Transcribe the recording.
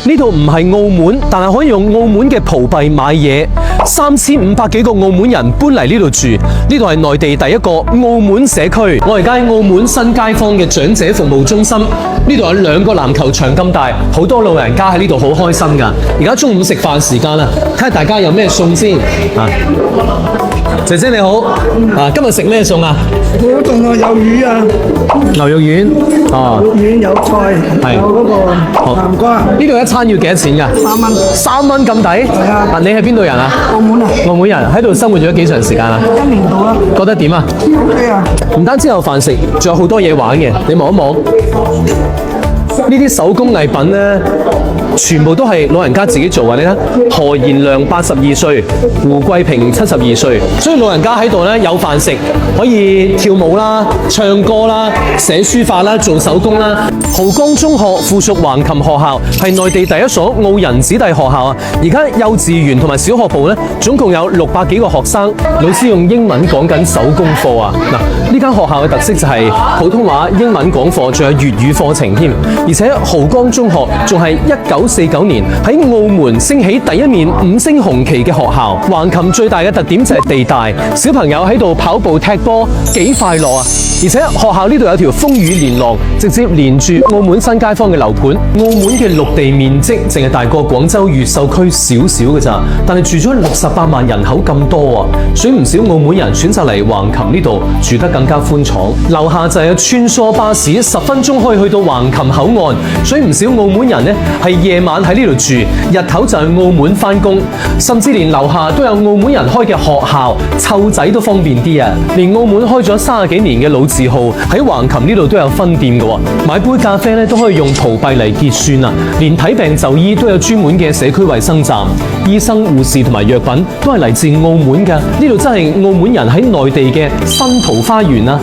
呢度唔係澳門，但係可以用澳門嘅葡幣買嘢。3500幾個澳門人搬嚟呢度住，呢度係內地第一個澳門社區。我而家喺澳門新街坊嘅長者服務中心，呢度有2個籃球場咁大，好多老人家喺呢度好開心㗎。而家中午食飯時間啦，睇下大家有咩餸先啊！姐姐你好，今日食咩餸啊？嗰度有魚啊，牛肉丸，肉丸有菜，有嗰個南瓜。呢度一餐要幾多錢㗎3蚊。3蚊咁抵？係啊。你係邊度人啊？澳門啊。澳門人喺度生活咗幾長時間啊1年到啦。覺得點啊？ OK 啊。唔單止有飯食，仲有好多嘢玩嘅。你望一望呢啲手工藝品咧，全部都係老人家自己做嘅。你睇何賢良82歲，胡桂平72歲，所以老人家喺度咧有飯食，可以跳舞啦、唱歌啦、寫書法啦、做手工啦。濠江中學附屬橫琴學校係內地第一所澳人子弟學校啊！而家幼稚園同埋小學部咧，總共有600幾個學生，老師用英文講緊手工課啊！嗱，呢間學校嘅特色就係普通話、英文講課，仲有粵語課程添。而且濠江中學仲係1949年喺澳門升起第一面5星紅旗嘅學校。橫琴最大嘅特點就係地大，小朋友喺度跑步踢波幾快樂啊！而且學校呢度有條風雨連廊，直接連住澳門新街坊嘅樓盤。澳門嘅陸地面積淨係大過廣州越秀區少少嘅咋，但係住咗68萬人口咁多啊，所以唔少澳門人選擇嚟橫琴呢度住得更加寬敞。樓下就有穿梭巴士，10分鐘可以去到橫琴口岸，所以唔少澳門人呢係夜晚喺呢度住，日頭就去澳門返工，甚至連樓下都有澳門人開嘅學校，湊仔都方便啲啊！連澳門開咗30幾年嘅老字號喺橫琴呢度都有分店嘅喎，買杯咖啡咧都可以用葡幣嚟結算啊！連睇病就醫都有專門嘅社區衛生站，醫生、護士同埋藥品都係嚟自澳門嘅，呢度真係澳門人喺內地嘅新桃花源啊！